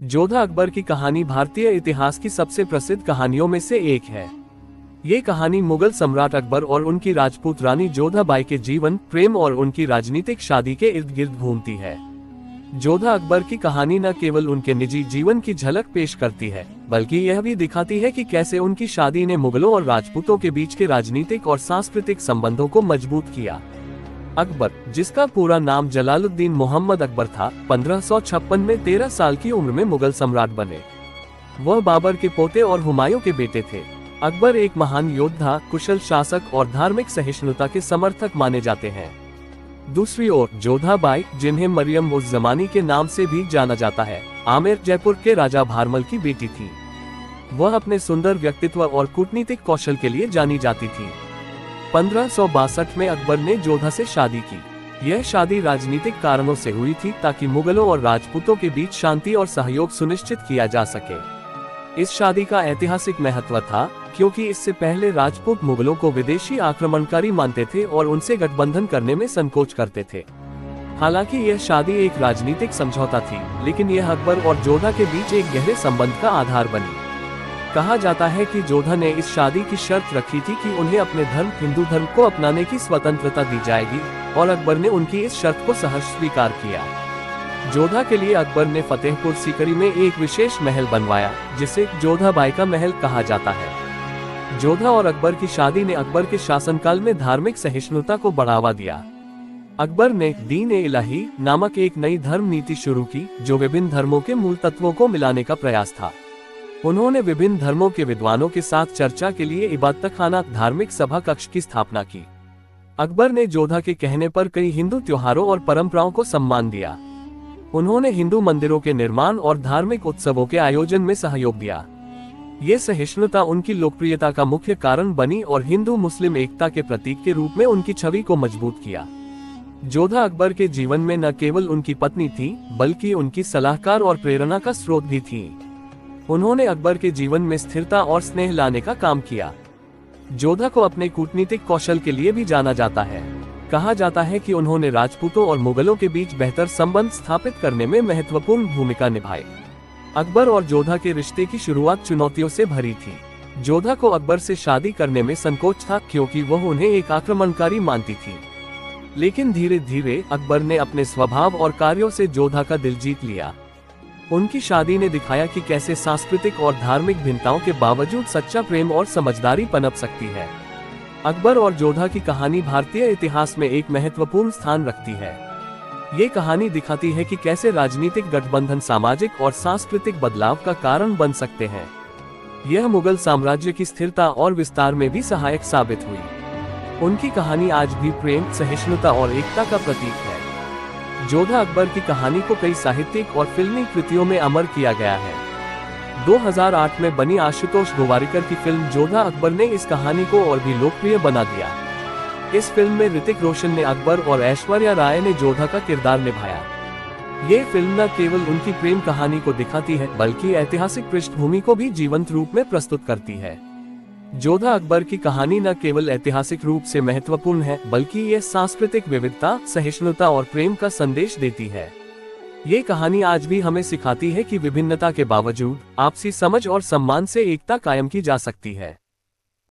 जोधा अकबर की कहानी भारतीय इतिहास की सबसे प्रसिद्ध कहानियों में से एक है। ये कहानी मुगल सम्राट अकबर और उनकी राजपूत रानी जोधाबाई के जीवन, प्रेम और उनकी राजनीतिक शादी के इर्द गिर्द घूमती है। जोधा अकबर की कहानी न केवल उनके निजी जीवन की झलक पेश करती है, बल्कि यह भी दिखाती है कि कैसे उनकी शादी ने मुगलों और राजपूतों के बीच के राजनीतिक और सांस्कृतिक संबंधों को मजबूत किया। अकबर, जिसका पूरा नाम जलालुद्दीन मोहम्मद अकबर था, 1556 में 13 साल की उम्र में मुगल सम्राट बने। वह बाबर के पोते और हुमायूं के बेटे थे। अकबर एक महान योद्धा, कुशल शासक और धार्मिक सहिष्णुता के समर्थक माने जाते हैं। दूसरी ओर जोधाबाई, जिन्हें मरियम उस जमानी के नाम से भी जाना जाता है, आमेर जयपुर के राजा भारमल की बेटी थी। वह अपने सुंदर व्यक्तित्व और कूटनीतिक कौशल के लिए जानी जाती थी। 1562 में अकबर ने जोधा से शादी की। यह शादी राजनीतिक कारणों से हुई थी, ताकि मुगलों और राजपूतों के बीच शांति और सहयोग सुनिश्चित किया जा सके। इस शादी का ऐतिहासिक महत्व था, क्योंकि इससे पहले राजपूत मुगलों को विदेशी आक्रमणकारी मानते थे और उनसे गठबंधन करने में संकोच करते थे। हालांकि यह शादी एक राजनीतिक समझौता थी, लेकिन यह अकबर और जोधा के बीच एक गहरे संबंध का आधार बनी। कहा जाता है कि जोधा ने इस शादी की शर्त रखी थी कि उन्हें अपने धर्म, हिंदू धर्म को अपनाने की स्वतंत्रता दी जाएगी, और अकबर ने उनकी इस शर्त को सहर्ष स्वीकार किया। जोधा के लिए अकबर ने फतेहपुर सीकरी में एक विशेष महल बनवाया, जिसे जोधाबाई का महल कहा जाता है। जोधा और अकबर की शादी ने अकबर के शासनकाल में धार्मिक सहिष्णुता को बढ़ावा दिया। अकबर ने दीन-ए-इलाही नामक एक नई धर्म नीति शुरू की, जो विभिन्न धर्मों के मूल तत्वों को मिलाने का प्रयास था। उन्होंने विभिन्न धर्मों के विद्वानों के साथ चर्चा के लिए इबादतखाना, धार्मिक सभा कक्ष की स्थापना की। अकबर ने जोधा के कहने पर कई हिंदू त्योहारों और परंपराओं को सम्मान दिया। उन्होंने हिंदू मंदिरों के निर्माण और धार्मिक उत्सवों के आयोजन में सहयोग दिया। ये सहिष्णुता उनकी लोकप्रियता का मुख्य कारण बनी और हिंदू मुस्लिम एकता के प्रतीक के रूप में उनकी छवि को मजबूत किया। जोधा अकबर के जीवन में न केवल उनकी पत्नी थी, बल्कि उनकी सलाहकार और प्रेरणा का स्रोत भी थी। उन्होंने अकबर के जीवन में स्थिरता और स्नेह लाने का काम किया। जोधा को अपने कूटनीतिक कौशल के लिए भी जाना जाता है। कहा जाता है कि उन्होंने राजपूतों और मुगलों के बीच बेहतर संबंध स्थापित करने में महत्वपूर्ण भूमिका निभाई। अकबर और जोधा के रिश्ते की शुरुआत चुनौतियों से भरी थी। जोधा को अकबर से शादी करने में संकोच था, क्योंकि वह उन्हें एक आक्रमणकारी मानती थी। लेकिन धीरे धीरे अकबर ने अपने स्वभाव और कार्यों से जोधा का दिल जीत लिया। उनकी शादी ने दिखाया कि कैसे सांस्कृतिक और धार्मिक भिन्नताओं के बावजूद सच्चा प्रेम और समझदारी पनप सकती है। अकबर और जोधा की कहानी भारतीय इतिहास में एक महत्वपूर्ण स्थान रखती है। ये कहानी दिखाती है कि कैसे राजनीतिक गठबंधन सामाजिक और सांस्कृतिक बदलाव का कारण बन सकते हैं। यह मुगल साम्राज्य की स्थिरता और विस्तार में भी सहायक साबित हुई। उनकी कहानी आज भी प्रेम, सहिष्णुता और एकता का प्रतीक है। जोधा अकबर की कहानी को कई साहित्यिक और फिल्मी कृतियों में अमर किया गया है। 2008 में बनी आशुतोष गोवारिकर की फिल्म जोधा अकबर ने इस कहानी को और भी लोकप्रिय बना दिया। इस फिल्म में ऋतिक रोशन ने अकबर और ऐश्वर्या राय ने जोधा का किरदार निभाया। ये फिल्म न केवल उनकी प्रेम कहानी को दिखाती है, बल्कि ऐतिहासिक पृष्ठभूमि को भी जीवंत रूप में प्रस्तुत करती है। जोधा अकबर की कहानी न केवल ऐतिहासिक रूप से महत्वपूर्ण है, बल्कि यह सांस्कृतिक विविधता, सहिष्णुता और प्रेम का संदेश देती है। ये कहानी आज भी हमें सिखाती है कि विभिन्नता के बावजूद आपसी समझ और सम्मान से एकता कायम की जा सकती है।